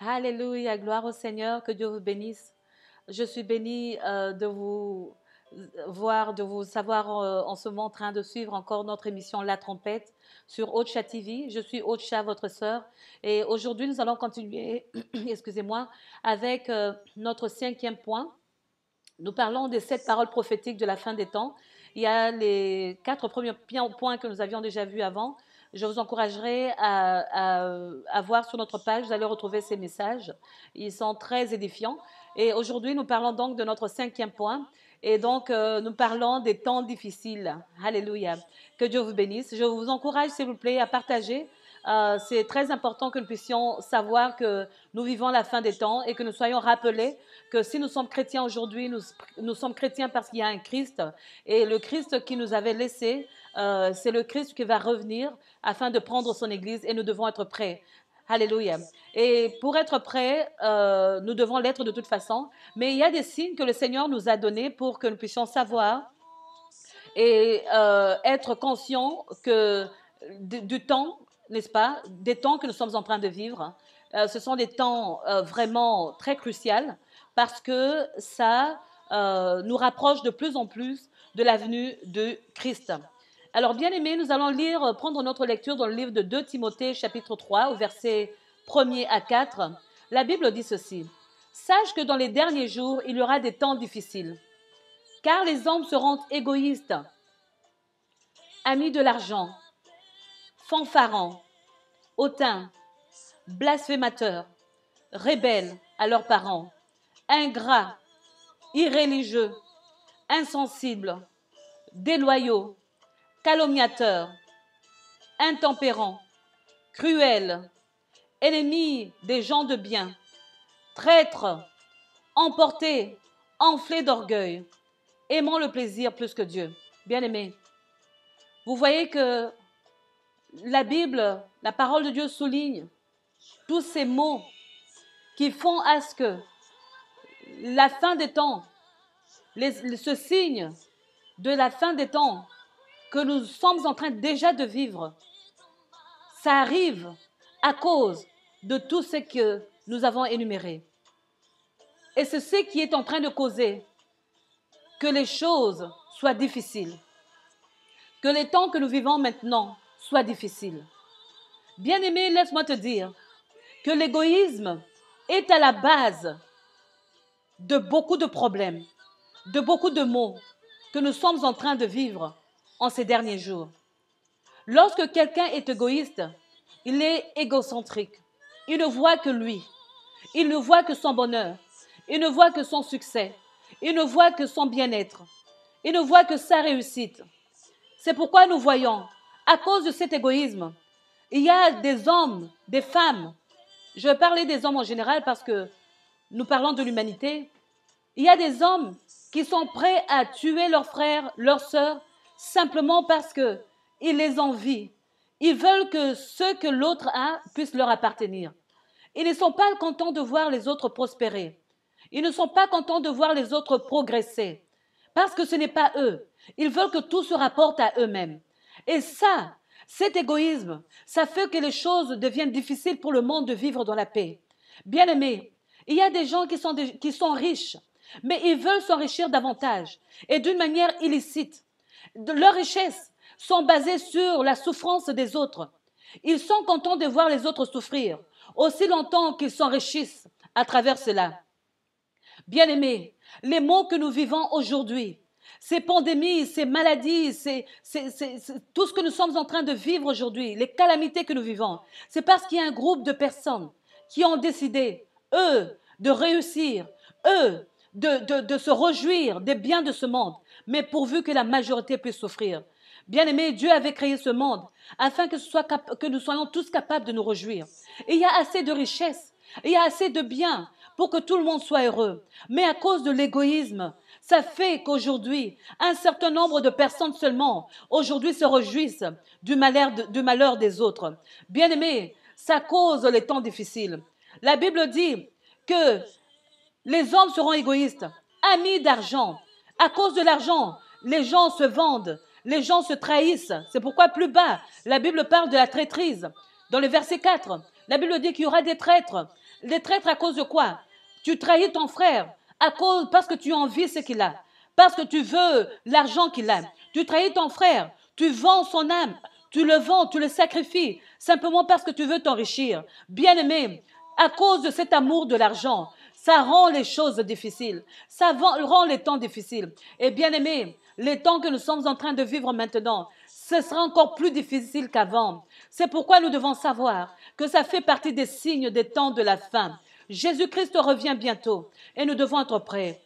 Alléluia, gloire au Seigneur, que Dieu vous bénisse. Je suis bénie de vous voir, de vous savoir en ce moment en train de suivre encore notre émission La Trompette sur Ocha TV. Je suis Ocha, votre sœur, et aujourd'hui nous allons continuer, excusez-moi, avec notre cinquième point. Nous parlons des 7 paroles prophétiques de la fin des temps. Il y a les 4 premiers points que nous avions déjà vus avant. Je vous encouragerai à voir sur notre page, vous allez retrouver ces messages. Ils sont très édifiants. Et aujourd'hui, nous parlons donc de notre cinquième point. Et donc, nous parlons des temps difficiles. Alléluia. Que Dieu vous bénisse. Je vous encourage, s'il vous plaît, à partager. C'est très important que nous puissions savoir que nous vivons la fin des temps et que nous soyons rappelés que si nous sommes chrétiens aujourd'hui, nous sommes chrétiens parce qu'il y a un Christ. Et le Christ qui nous avait laissé, c'est le Christ qui va revenir afin de prendre son Église et nous devons être prêts. Alléluia. Et pour être prêts, nous devons l'être de toute façon. Mais il y a des signes que le Seigneur nous a donnés pour que nous puissions savoir et être conscients que du temps, n'est-ce pas, des temps que nous sommes en train de vivre. Ce sont des temps vraiment très cruciaux parce que ça nous rapproche de plus en plus de la venue de Christ. Alors, bien aimés, nous allons prendre notre lecture dans le livre de 2 Timothée, chapitre 3, au verset 1er à 4. La Bible dit ceci. « Sache que dans les derniers jours, il y aura des temps difficiles, car les hommes seront égoïstes, amis de l'argent, fanfarons, hautains, blasphémateurs, rebelles à leurs parents, ingrats, irréligieux, insensibles, déloyaux, calomniateurs, intempérants, cruels, ennemis des gens de bien, traîtres, emportés, enflés d'orgueil, aimant le plaisir plus que Dieu. » Bien-aimés, vous voyez que la Bible, la parole de Dieu souligne tous ces mots qui font à ce que la fin des temps, ce signe de la fin des temps que nous sommes en train déjà de vivre, ça arrive à cause de tout ce que nous avons énuméré. Et c'est ce qui est en train de causer que les choses soient difficiles, que les temps que nous vivons maintenant soient difficiles. Bien-aimé, laisse-moi te dire que l'égoïsme est à la base de beaucoup de problèmes, de beaucoup de maux que nous sommes en train de vivre en ces derniers jours. Lorsque quelqu'un est égoïste, il est égocentrique. Il ne voit que lui. Il ne voit que son bonheur. Il ne voit que son succès. Il ne voit que son bien-être. Il ne voit que sa réussite. C'est pourquoi nous voyons, à cause de cet égoïsme, il y a des hommes, des femmes. Je vais parler des hommes en général parce que nous parlons de l'humanité. Il y a des hommes qui sont prêts à tuer leurs frères, leurs sœurs, simplement parce qu'ils les envient. Ils veulent que ce que l'autre a puisse leur appartenir. Ils ne sont pas contents de voir les autres prospérer. Ils ne sont pas contents de voir les autres progresser. Parce que ce n'est pas eux. Ils veulent que tout se rapporte à eux-mêmes. Et ça, cet égoïsme, ça fait que les choses deviennent difficiles pour le monde de vivre dans la paix. Bien-aimés, il y a des gens qui sont riches, mais ils veulent s'enrichir davantage et d'une manière illicite. Leurs richesses sont basées sur la souffrance des autres. Ils sont contents de voir les autres souffrir, aussi longtemps qu'ils s'enrichissent à travers cela. Bien-aimés, les maux que nous vivons aujourd'hui, ces pandémies, ces maladies, tout ce que nous sommes en train de vivre aujourd'hui, les calamités que nous vivons, c'est parce qu'il y a un groupe de personnes qui ont décidé, eux, de réussir, eux, de se réjouir des biens de ce monde, mais pourvu que la majorité puisse souffrir. Bien-aimés, Dieu avait créé ce monde afin que nous soyons tous capables de nous réjouir. Et il y a assez de richesses, il y a assez de biens pour que tout le monde soit heureux. Mais à cause de l'égoïsme, ça fait qu'aujourd'hui, un certain nombre de personnes seulement, aujourd'hui se réjouissent du malheur des autres. Bien-aimés, ça cause les temps difficiles. La Bible dit que les hommes seront égoïstes, amis d'argent. À cause de l'argent, les gens se vendent, les gens se trahissent. C'est pourquoi plus bas, la Bible parle de la traîtrise. Dans le verset 4, La Bible dit qu'il y aura des traîtres. Des traîtres à cause de quoi? Tu trahis ton frère parce que tu envies ce qu'il a, parce que tu veux l'argent qu'il a. Tu trahis ton frère, tu vends son âme, tu le vends, tu le sacrifies, simplement parce que tu veux t'enrichir. Bien-aimé, à cause de cet amour de l'argent, ça rend les choses difficiles, rend les temps difficiles. Et bien-aimé, les temps que nous sommes en train de vivre maintenant, ce sera encore plus difficile qu'avant. C'est pourquoi nous devons savoir que ça fait partie des signes des temps de la fin. Jésus-Christ revient bientôt et nous devons être prêts.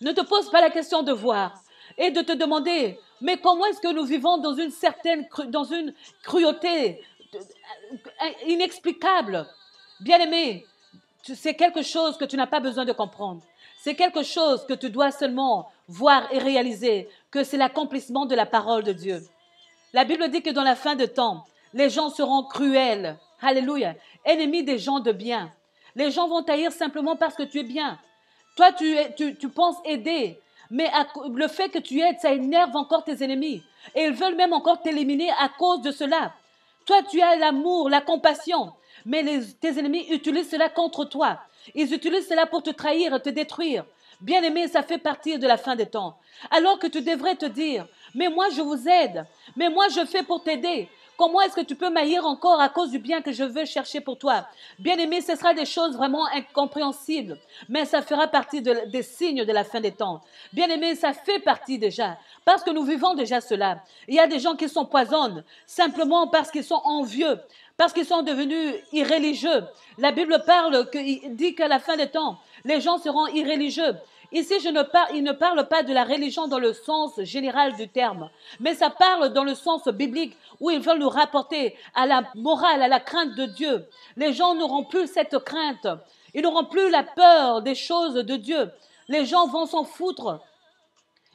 Ne te pose pas la question de voir et de te demander, mais comment est-ce que nous vivons dans une cruauté inexplicable? Bien-aimé, c'est quelque chose que tu n'as pas besoin de comprendre. C'est quelque chose que tu dois seulement voir et réaliser, que c'est l'accomplissement de la parole de Dieu. La Bible dit que dans la fin de temps, les gens seront cruels. Alléluia. Ennemis des gens de bien. Les gens vont t'haïr simplement parce que tu es bien. Toi, tu penses aider, mais le fait que tu aides, ça énerve encore tes ennemis. Et ils veulent même encore t'éliminer à cause de cela. Toi, tu as l'amour, la compassion, mais tes ennemis utilisent cela contre toi. Ils utilisent cela pour te trahir, te détruire. Bien-aimé, ça fait partie de la fin des temps. Alors que tu devrais te dire, mais moi je vous aide, mais moi je fais pour t'aider. Comment est-ce que tu peux m'haïr encore à cause du bien que je veux chercher pour toi? Bien-aimé, ce sera des choses vraiment incompréhensibles, mais ça fera partie des signes de la fin des temps. Bien-aimé, ça fait partie déjà, parce que nous vivons déjà cela. Il y a des gens qui s'empoisonnent simplement parce qu'ils sont envieux, parce qu'ils sont devenus irréligieux. La Bible dit qu'à la fin des temps, les gens seront irréligieux. Ici, il ne parle pas de la religion dans le sens général du terme, mais ça parle dans le sens biblique où ils veulent nous rapporter à la morale, à la crainte de Dieu. Les gens n'auront plus cette crainte. Ils n'auront plus la peur des choses de Dieu. Les gens vont s'en foutre.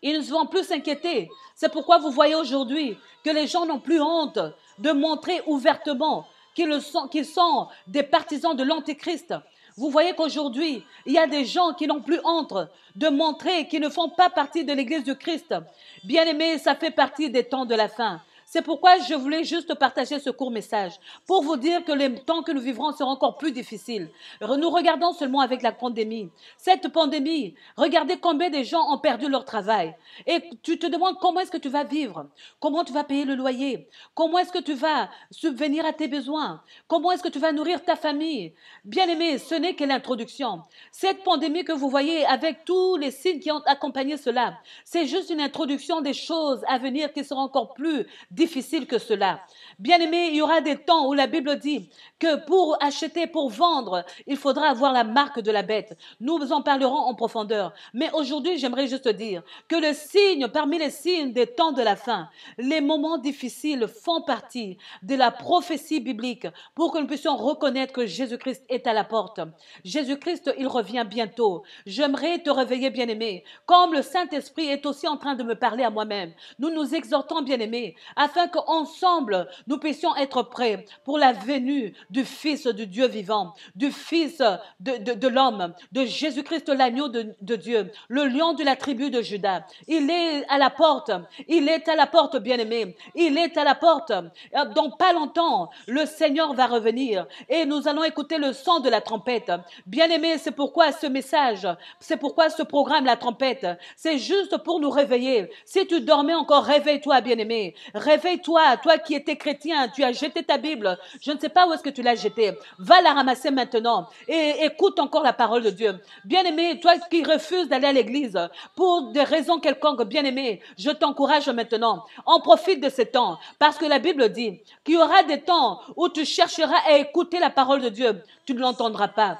Ils ne vont plus s'inquiéter. C'est pourquoi vous voyez aujourd'hui que les gens n'ont plus honte de montrer ouvertement qu'ils sont des partisans de l'Antéchrist. Vous voyez qu'aujourd'hui, il y a des gens qui n'ont plus honte de montrer qu'ils ne font pas partie de l'Église du Christ. Bien-aimés, ça fait partie des temps de la fin. C'est pourquoi je voulais juste partager ce court message pour vous dire que les temps que nous vivrons seront encore plus difficiles. Nous regardons seulement avec la pandémie. Cette pandémie, regardez combien de gens ont perdu leur travail. Et tu te demandes comment est-ce que tu vas vivre, comment tu vas payer le loyer, comment est-ce que tu vas subvenir à tes besoins, comment est-ce que tu vas nourrir ta famille. Bien-aimé, ce n'est que l'introduction. Cette pandémie que vous voyez avec tous les signes qui ont accompagné cela, c'est juste une introduction des choses à venir qui seront encore plus difficile que cela. Bien-aimé, il y aura des temps où la Bible dit que pour acheter, pour vendre, il faudra avoir la marque de la bête. Nous en parlerons en profondeur. Mais aujourd'hui, j'aimerais juste dire que le signe, parmi les signes des temps de la fin, les moments difficiles font partie de la prophétie biblique pour que nous puissions reconnaître que Jésus-Christ est à la porte. Jésus-Christ, il revient bientôt. J'aimerais te réveiller, bien-aimé, comme le Saint-Esprit est aussi en train de me parler à moi-même. Nous nous exhortons, bien-aimé, afin qu'ensemble, nous puissions être prêts pour la venue du Fils du Dieu vivant, du Fils de l'homme, de Jésus-Christ, l'agneau de Dieu, le lion de la tribu de Juda. Il est à la porte, bien-aimé, il est à la porte. Dans pas longtemps, le Seigneur va revenir et nous allons écouter le son de la trompette. Bien-aimé, c'est pourquoi ce message, c'est pourquoi ce programme, la trompette, c'est juste pour nous réveiller. Si tu dormais encore, réveille-toi, bien-aimé. Réveille-toi, toi qui étais chrétien, tu as jeté ta Bible. Je ne sais pas où est-ce que tu l'as jetée. Va la ramasser maintenant et écoute encore la parole de Dieu. Bien-aimé, toi qui refuses d'aller à l'église pour des raisons quelconques, bien-aimé, je t'encourage maintenant. On profite de ce temps parce que la Bible dit qu'il y aura des temps où tu chercheras à écouter la parole de Dieu. Tu ne l'entendras pas.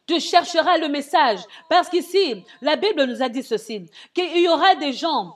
Tu chercheras le message. Parce qu'ici, la Bible nous a dit ceci, qu'il y aura des gens,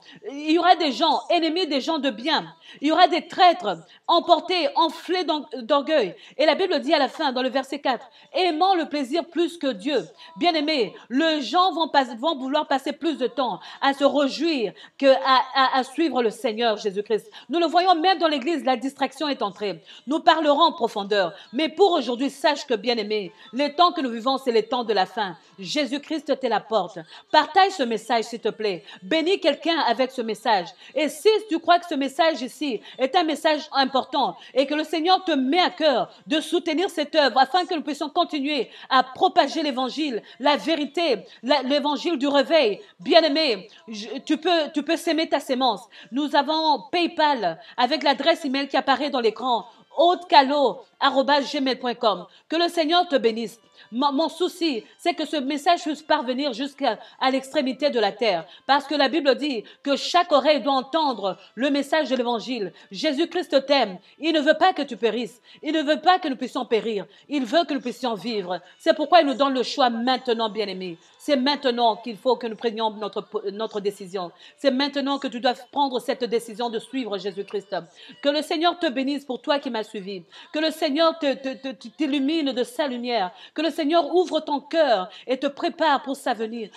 ennemis des gens de bien. Il y aura des traîtres, emportés, enflés d'orgueil. Et la Bible dit à la fin, dans le verset 4, aimant le plaisir plus que Dieu. Bien-aimés, les gens vont vouloir passer plus de temps à se réjouir qu'à suivre le Seigneur Jésus-Christ. Nous le voyons même dans l'église, la distraction est entrée. Nous parlerons en profondeur. Mais pour aujourd'hui, sache que, bien-aimés, les temps que nous vivons, c'est les temps de la fin. Jésus-Christ t'est la porte. Partage ce message, s'il te plaît. Bénis quelqu'un avec ce message. Et si tu crois que ce message ici est un message important et que le Seigneur te met à cœur de soutenir cette œuvre afin que nous puissions continuer à propager l'évangile, la vérité, l'évangile du réveil, bien-aimé, tu peux s'aimer ta sémence. Nous avons PayPal avec l'adresse email qui apparaît dans l'écran, hautecalo@gmail.com. Que le Seigneur te bénisse. Mon souci, c'est que ce message puisse parvenir jusqu'à l'extrémité de la terre. Parce que la Bible dit que chaque oreille doit entendre le message de l'évangile. Jésus-Christ t'aime. Il ne veut pas que tu périsses. Il ne veut pas que nous puissions périr. Il veut que nous puissions vivre. C'est pourquoi il nous donne le choix maintenant, bien-aimés. C'est maintenant qu'il faut que nous prenions notre décision. C'est maintenant que tu dois prendre cette décision de suivre Jésus-Christ. Que le Seigneur te bénisse pour toi qui m'as suivi. Que le Seigneur t'illumine de sa lumière. Que le Seigneur ouvre ton cœur et te prépare pour sa venue.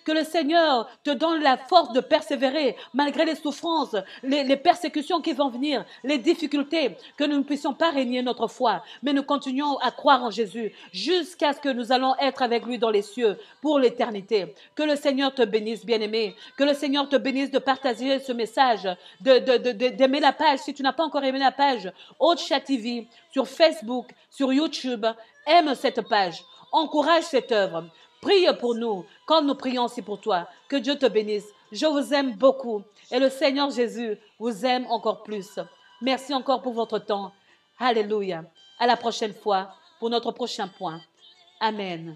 Que le Seigneur te donne la force de persévérer malgré les souffrances, les persécutions qui vont venir, les difficultés. Que nous ne puissions pas régner notre foi, mais nous continuons à croire en Jésus jusqu'à ce que nous allons être avec lui dans les cieux pour l'éternité. Que le Seigneur te bénisse, bien-aimé. Que le Seigneur te bénisse de partager ce message, d'aimer la page. Si tu n'as pas encore aimé la page, Haute Chat TV, sur Facebook, sur YouTube, aime cette page. Encourage cette œuvre. Prie pour nous, comme nous prions aussi pour toi. Que Dieu te bénisse. Je vous aime beaucoup. Et le Seigneur Jésus vous aime encore plus. Merci encore pour votre temps. Alléluia. À la prochaine fois pour notre prochain point. Amen.